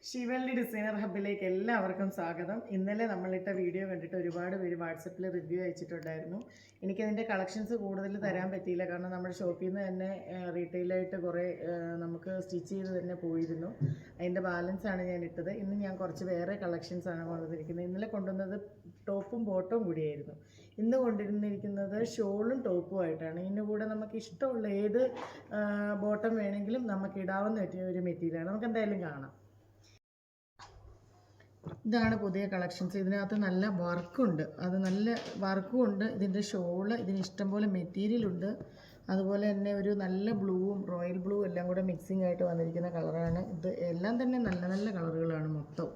ശിവല്ലി designer ഹബിലേക്ക് എല്ലാവർക്കും സ്വാഗതം. ഇന്നലെ നമ്മളിട്ട വീഡിയോ കണ്ടിട്ട് ഒരുപാട് പേര് വാട്സപ്പിൽ റിവ്യൂ അയച്ചിട്ടുണ്ടായിരുന്നു. എനിക്കതിൻ്റെ കളക്ഷൻസ് കൂടുതൽ തരാൻ പറ്റിയില്ല, കാരണം നമ്മുടെ ഷോപ്പിൽ നിന്ന് തന്നെ റീറ്റെയിലായിട്ട് കുറേ നമുക്ക് സ്റ്റിച്ച് ചെയ്ത് തന്നെ പോയിരുന്നു. അതിൻ്റെ ബാലൻസാണ് ഞാൻ ഇട്ടത്. ഇന്ന് ഞാൻ കുറച്ച് വേറെ കളക്ഷൻസാണ് കൊണ്ടുവന്നിരിക്കുന്നത്. ഇന്നലെ കൊണ്ടുവന്നത് ടോപ്പും ബോട്ടവും കൂടിയായിരുന്നു. ഇന്ന് കൊണ്ടുവന്നിരിക്കുന്നത് ഷോളും ടോപ്പും ആയിട്ടാണ്. ഇതിൻ്റെ കൂടെ നമുക്ക് ഇഷ്ടമുള്ള ഏത് ബോട്ടം വേണമെങ്കിലും നമുക്ക് ഇടാവുന്ന ഒരു മെറ്റീരിയലാണ്. നമുക്ക് എന്തായാലും കാണാം. ഇതാണ് പുതിയ കളക്ഷൻസ്. ഇതിനകത്ത് നല്ല വർക്കുണ്ട്, അത് നല്ല വർക്കും ഉണ്ട്. ഇതിൻ്റെ ഷോള്, ഇതിന് ഇഷ്ടംപോലെ മെറ്റീരിയലുണ്ട്. അതുപോലെ തന്നെ ഒരു നല്ല ബ്ലൂവും റോയൽ ബ്ലൂ എല്ലാം കൂടെ മിക്സിംഗ് ആയിട്ട് വന്നിരിക്കുന്ന കളറാണ് ഇത്. എല്ലാം തന്നെ നല്ല നല്ല കളറുകളാണ്. മൊത്തം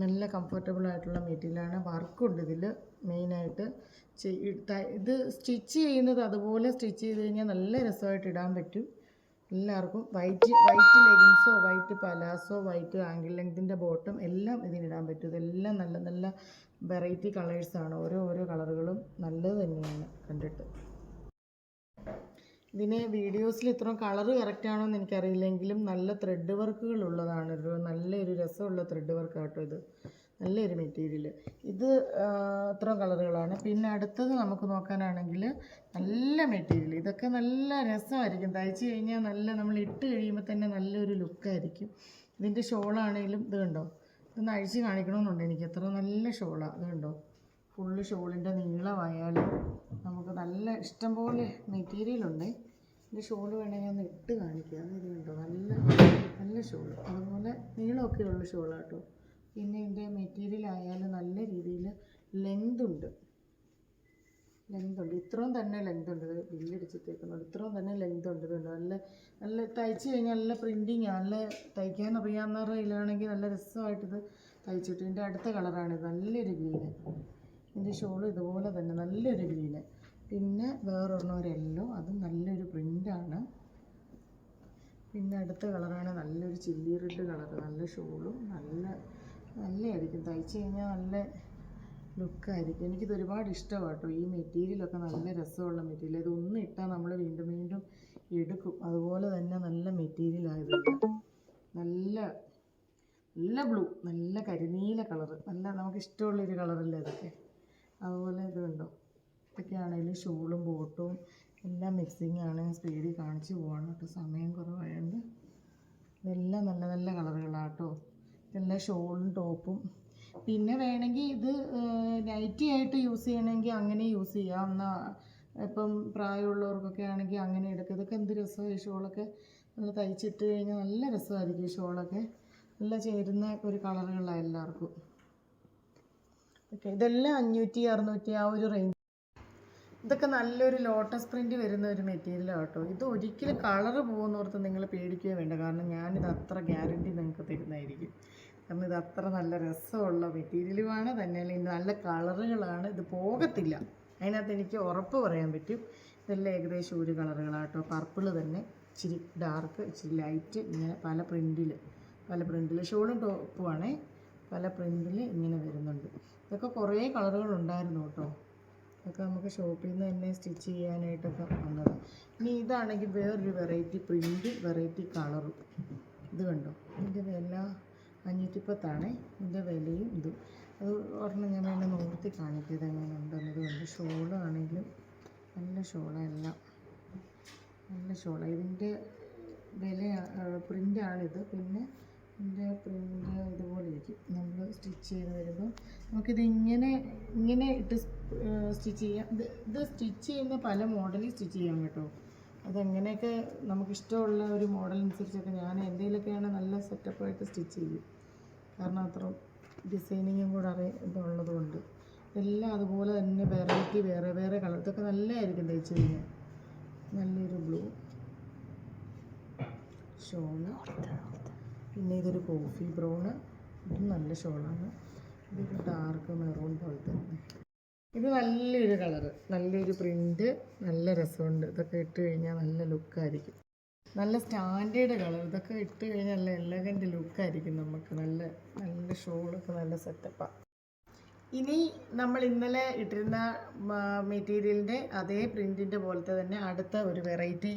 നല്ല കംഫർട്ടബിൾ ആയിട്ടുള്ള മെറ്റീരിയലാണ്. വർക്കുണ്ട് ഇതിൽ മെയിനായിട്ട്. ഇത് സ്റ്റിച്ച് ചെയ്യുന്നത് അതുപോലെ സ്റ്റിച്ച് ചെയ്ത് കഴിഞ്ഞാൽ നല്ല രസമായിട്ട് ഇടാൻ പറ്റും എല്ലാവർക്കും. വൈറ്റ് ലെഗിൻസോ, വൈറ്റ് പലാസോ, വൈറ്റ് ആങ്കിൾ ലെങ്തിൻ്റെ ബോട്ടം എല്ലാം ഇതിനിടാൻ പറ്റും. ഇതെല്ലാം നല്ല നല്ല വെറൈറ്റി കളേഴ്സാണ്. ഓരോ കളറുകളും നല്ലത് തന്നെയാണ് കണ്ടിട്ട്. ഇതിന് വീഡിയോസിൽ ഇത്രയും കളറ് കറക്റ്റാണോ എന്ന് എനിക്കറിയില്ലെങ്കിലും നല്ല ത്രെഡ് വർക്കുകൾ ഉള്ളതാണ്. നല്ലൊരു രസമുള്ള ത്രെഡ് വർക്കാട്ടോ ഇത്. നല്ലൊരു മെറ്റീരിയൽ. ഇത് ഇത്രയും കളറുകളാണ്. പിന്നെ അടുത്തത് നമുക്ക് നോക്കാനാണെങ്കിൽ നല്ല മെറ്റീരിയൽ. ഇതൊക്കെ നല്ല രസമായിരിക്കും തയ്ച്ച് കഴിഞ്ഞാൽ. നമ്മൾ ഇട്ട് കഴിയുമ്പോൾ തന്നെ നല്ലൊരു ലുക്കായിരിക്കും. ഇതിൻ്റെ ഷോളാണെങ്കിലും ഇത് കണ്ടോ, ഇതൊന്ന് അഴിച്ച് കാണിക്കണമെന്നുണ്ട് എനിക്ക്. എത്ര നല്ല ഷോളാണ് ഇത് കണ്ടോ. ഫുള്ള് ഷോളിൻ്റെ നീളമായാലും നമുക്ക് നല്ല ഇഷ്ടംപോലെ മെറ്റീരിയലുണ്ട്. ഇതിൻ്റെ ഷോള് വേണമെങ്കിൽ ഒന്ന് ഇട്ട് കാണിക്കാം. ഇത് കണ്ടോ, നല്ല ഷോള്. അതുപോലെ നീളമൊക്കെയുള്ള ഷോളാട്ടോ. പിന്നെ ഇതിൻ്റെ മെറ്റീരിയൽ ആയാലും നല്ല രീതിയിൽ ലെങ്ത് ഉണ്ട്. ഇത്രയും തന്നെ ലെങ്ത് ഉണ്ട്. ഇത് ബില്ലടിച്ചിട്ടേക്കുന്നുണ്ട്. ഇത്രയും തന്നെ ലെങ്ത് ഉണ്ട്. ഇതുണ്ട് നല്ല തയ്ച്ച് കഴിഞ്ഞാൽ നല്ല പ്രിൻറ്റിങ്, നല്ല തയ്ക്കാൻ അറിയാവുന്നവരുടെ കയ്യിലാണെങ്കിൽ നല്ല രസമായിട്ടിത് തയ്ച്ചിട്ട്. ഇതിൻ്റെ അടുത്ത കളറാണിത്, നല്ലൊരു ഗ്രീന്. ഇതിൻ്റെ ഷോള് ഇതുപോലെ തന്നെ നല്ലൊരു ഗ്രീന്. പിന്നെ വേറൊരെണ്ണം ഒരു യെല്ലോ, അതും നല്ലൊരു പ്രിൻ്റാണ്. പിന്നെ അടുത്ത കളറാണ് നല്ലൊരു ചില്ലി റെഡ് കളറ്. നല്ല ഷോളും നല്ലതായിരിക്കും തയ്ച്ച് കഴിഞ്ഞാൽ. നല്ല ലുക്കായിരിക്കും. എനിക്കിത് ഒരുപാട് ഇഷ്ടമാണ് കേട്ടോ. ഈ മെറ്റീരിയലൊക്കെ നല്ല രസമുള്ള മെറ്റീരിയൽ. ഇതൊന്നും ഇട്ടാൽ നമ്മൾ വീണ്ടും വീണ്ടും എടുക്കും. അതുപോലെ തന്നെ നല്ല മെറ്റീരിയലായതുകൊണ്ട് നല്ല ബ്ലൂ, നല്ല കരിനീല കളറ്, നല്ല നമുക്ക് ഇഷ്ടമുള്ളൊരു കളറല്ലേ ഇതൊക്കെ. അതുപോലെ ഇത് കണ്ടോ, ഇതൊക്കെയാണെങ്കിലും ഷോളും ബോട്ടും എല്ലാം മിക്സിങ് ആണ്. സ്പീഡിൽ കാണിച്ച് പോവാണ് കേട്ടോ, സമയം കുറവായതുകൊണ്ട്. ഇതെല്ലാം നല്ല നല്ല കളറുകളാണ് കേട്ടോ. ഇതെല്ലാം ഷോളും ടോപ്പും. പിന്നെ വേണമെങ്കിൽ ഇത് നൈറ്റി ആയിട്ട് യൂസ് ചെയ്യണമെങ്കിൽ അങ്ങനെ യൂസ് ചെയ്യാം. എന്നാൽ ഇപ്പം പ്രായമുള്ളവർക്കൊക്കെ ആണെങ്കിൽ അങ്ങനെ എടുക്കുക. ഇതൊക്കെ എന്ത് രസമാണ് ഈ ഷോളൊക്കെ. നമ്മൾ തയ്ച്ചിട്ട് കഴിഞ്ഞാൽ നല്ല രസമായിരിക്കും. ഈ ഷോളൊക്കെ നല്ല ചേരുന്ന ഒരു കളറുകളാണ് എല്ലാവർക്കും. ഓക്കെ, ഇതെല്ലാം 500, 600 ആ ഒരു റേഞ്ച്. ഇതൊക്കെ നല്ലൊരു ലോട്ടസ് പ്രിൻറ്റ് വരുന്ന ഒരു മെറ്റീരിയലാണ് കേട്ടോ. ഇത് ഒരിക്കലും കളറ് പോകുന്നോർത്ത് നിങ്ങൾ പേടിക്കുകയോ വേണ്ട, കാരണം ഞാനിത് അത്ര ഗ്യാരണ്ടി നിങ്ങൾക്ക് തരുന്നതായിരിക്കും. കാരണം ഇത് അത്ര നല്ല രസമുള്ള മെറ്റീരിയലുമാണ്. തന്നെ നല്ല കളറുകളാണ്. ഇത് പോകത്തില്ല, അതിനകത്ത് എനിക്ക് ഉറപ്പ് പറയാൻ പറ്റും. ഇതെല്ലാം ഏകദേശം ഒരു കളറുകളാണ് കേട്ടോ. പർപ്പിൾ തന്നെ, ഇച്ചിരി ഡാർക്ക്, ഇച്ചിരി ലൈറ്റ്, ഇങ്ങനെ പല പ്രിൻറ്റിൽ ഷോളും ടോപ്പുമാണേ. പല പ്രിൻറ്റിൽ ഇങ്ങനെ വരുന്നുണ്ട്. ഇതൊക്കെ കുറേ കളറുകളുണ്ടായിരുന്നു കേട്ടോ. അതൊക്കെ നമുക്ക് ഷോപ്പിൽ നിന്ന് തന്നെ സ്റ്റിച്ച് ചെയ്യാനായിട്ടൊക്കെ വന്നതാണ്. ഇനി ഇതാണെങ്കിൽ വേറൊരു വെറൈറ്റി പ്രിൻറ്റ്, വെറൈറ്റി കളറും. ഇത് കണ്ടോ, ഇതിൻ്റെ വില 510 ഇതിൻ്റെ വിലയും ഇതും. അത് ഒരെണ്ണം ഞാൻ വേണ്ട നോർത്തി കാണിക്കിയത് എങ്ങനെ ഉണ്ടെന്നത് കൊണ്ട്. ഷോള് ആണെങ്കിലും നല്ല ഷോളെല്ലാം നല്ല ഷോളാണ്. ഇതിൻ്റെ വില പ്രിൻ്റാണിത്. പിന്നെ ഇതിൻ്റെ പ്രിൻ്റ് ഇതുപോലെ ഇരിക്കും. നമ്മൾ സ്റ്റിച്ച് ചെയ്ത് വരുമ്പോൾ നമുക്കിത് ഇങ്ങനെ ഇട്ട് സ്റ്റിച്ച് ചെയ്യാം. ഇത് സ്റ്റിച്ച് ചെയ്യുന്ന പല മോഡലിൽ സ്റ്റിച്ച് ചെയ്യാം കേട്ടോ. അതെങ്ങനെയൊക്കെ നമുക്കിഷ്ടമുള്ള ഒരു മോഡൽ അനുസരിച്ചൊക്കെ ഞാൻ എന്തെങ്കിലുമൊക്കെയാണ് നല്ല സെറ്റപ്പായിട്ട് സ്റ്റിച്ച് ചെയ്യും. കാരണം അത്ര ഡിസൈനിങ്ങും കൂടെ ഇതുള്ളത് കൊണ്ട്. എല്ലാം അതുപോലെ തന്നെ വെറൈറ്റി വേറെ കളർ. ഇതൊക്കെ നല്ലതായിരിക്കും തയ്ച്ച് കഴിഞ്ഞാൽ. നല്ലൊരു ബ്ലൂ ഷോള്. പിന്നെ ഇതൊരു കോഫി ബ്രൗണ്, ഇതും നല്ല ഷോളാണ്. ഇതൊരു ഡാർക്ക് മെറൂൺ പോലെ തന്നെ. ഇത് നല്ലൊരു കളറ്, നല്ലൊരു പ്രിൻറ്റ്, നല്ല രസമുണ്ട്. ഇതൊക്കെ ഇട്ട് കഴിഞ്ഞാൽ നല്ല ലുക്കായിരിക്കും. നല്ല സ്റ്റാൻഡേർഡ് കളർ. ഇതൊക്കെ ഇട്ട് കഴിഞ്ഞാൽ നല്ല എലഗൻ്റ് ലുക്കായിരിക്കും നമുക്ക്. നല്ല ഷോളൊക്കെ നല്ല സെറ്റപ്പാണ്. ഇനി നമ്മൾ ഇന്നലെ ഇട്ടിരുന്ന മെറ്റീരിയലിൻ്റെ അതേ പ്രിൻറ്റിൻ്റെ പോലത്തെ തന്നെ അടുത്ത ഒരു വെറൈറ്റി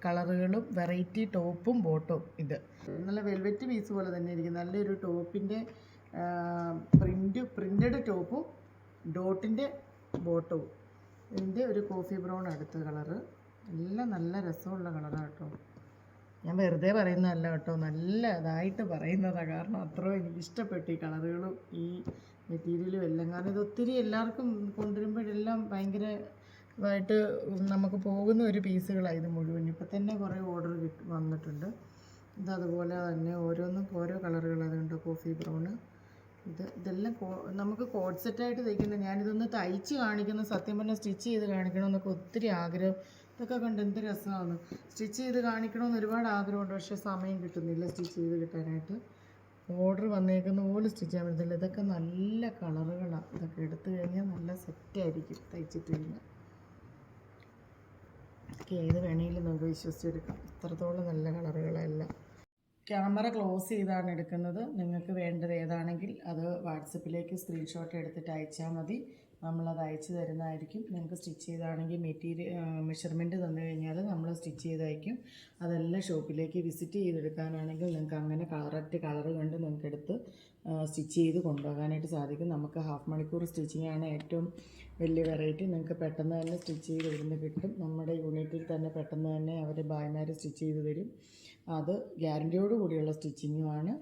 കളറുകളും വെറൈറ്റി ടോപ്പും ബോട്ടും. ഇത് നല്ല വെൽവെറ്റ് പീസ് പോലെ തന്നെ ഇരിക്കും. നല്ലൊരു ടോപ്പിൻ്റെ പ്രിൻറ്റഡ് ടോപ്പും ഡോട്ടിൻ്റെ ബോട്ടവും. ഇതിൻ്റെ ഒരു കോഫി ബ്രൗൺ അടുത്ത കളറ്. എല്ലാം നല്ല രസമുള്ള കളറാണ് കേട്ടോ. ഞാൻ വെറുതെ പറയുന്നതല്ല കേട്ടോ, നല്ല ഇതായിട്ട് പറയുന്നതാണ്. കാരണം അത്രയും എനിക്കിഷ്ടപ്പെട്ടു ഈ കളറുകളും ഈ മെറ്റീരിയലും എല്ലാം. കാരണം ഇത് ഒത്തിരി എല്ലാവർക്കും കൊണ്ടുവരുമ്പോഴെല്ലാം ഭയങ്കരമായിട്ട് നമുക്ക് പോകുന്ന ഒരു പീസുകളാണ് ഇത് മുഴുവൻ. ഇപ്പം തന്നെ കുറേ ഓർഡർ വന്നിട്ടുണ്ട്. ഇതതുപോലെ തന്നെ ഓരോന്നും ഓരോ കളറുകൾ. അതുകൊണ്ട് കോഫി ബ്രൗണ് ഇതെല്ലാം നമുക്ക് കോഡ് സെറ്റായിട്ട് തയ്ക്കുന്നത്. ഞാനിതൊന്ന് തയ്ച്ച് കാണിക്കുന്ന, സത്യം പറഞ്ഞാൽ സ്റ്റിച്ച് ചെയ്ത് കാണിക്കണമെന്നൊക്കെ ഒത്തിരി ആഗ്രഹം. ഇതൊക്കെ കണ്ട് എന്ത് രസമാണ്. സ്റ്റിച്ച് ചെയ്ത് കാണിക്കണമെന്ന് ഒരുപാട് ആഗ്രഹമുണ്ട്, പക്ഷേ സമയം കിട്ടുന്നില്ല സ്റ്റിച്ച് ചെയ്ത് കിട്ടാനായിട്ട്. ഓർഡർ വന്നേക്കുന്ന പോലെ സ്റ്റിച്ച് ചെയ്യാൻ പറ്റത്തില്ല. ഇതൊക്കെ നല്ല കളറുകളാണ്. ഇതൊക്കെ എടുത്തു കഴിഞ്ഞാൽ നല്ല സെറ്റായിരിക്കും തയ്ച്ചിട്ട് കഴിഞ്ഞാൽ. ഇതൊക്കെ ഏത് വേണമെങ്കിലും നമുക്ക് വിശ്വസിച്ചെടുക്കാം. ഇത്രത്തോളം നല്ല കളറുകളെല്ലാം. ക്യാമറ ക്ലോസ് ചെയ്താണ് എടുക്കുന്നത്. നിങ്ങൾക്ക് വേണ്ടത് ഏതാണെങ്കിൽ അത് വാട്സപ്പിലേക്ക് സ്ക്രീൻഷോട്ട് എടുത്തിട്ട് അയച്ചാൽ മതി. നമ്മളത് അയച്ചു തരുന്നതായിരിക്കും. നിങ്ങൾക്ക് സ്റ്റിച്ച് ചെയ്താണെങ്കിൽ മെഷർമെൻറ്റ് തന്നു കഴിഞ്ഞാൽ നമ്മൾ സ്റ്റിച്ച് ചെയ്ത് അയക്കും. അതെല്ലാം ഷോപ്പിലേക്ക് വിസിറ്റ് ചെയ്തെടുക്കാനാണെങ്കിൽ നിങ്ങൾക്ക് അങ്ങനെ കറക്റ്റ് കളറ് കണ്ട് നിങ്ങൾക്ക് എടുത്ത് സ്റ്റിച്ച് ചെയ്ത് കൊണ്ടുപോകാനായിട്ട് സാധിക്കും. നമുക്ക് ഹാഫ് മണിക്കൂർ സ്റ്റിച്ചിങ്ങാണ് ഏറ്റവും വലിയ വെറൈറ്റി. നിങ്ങൾക്ക് പെട്ടെന്ന് തന്നെ സ്റ്റിച്ച് ചെയ്ത് ഇവിടുന്ന് കിട്ടും. നമ്മുടെ യൂണിറ്റിൽ തന്നെ പെട്ടെന്ന് തന്നെ അവർ ബായ്മാർ സ്റ്റിച്ച് ചെയ്ത് തരും. അത് ഗ്യാരൻറ്റിയോട് കൂടിയുള്ള സ്റ്റിച്ചിങ്ങുമാണ്.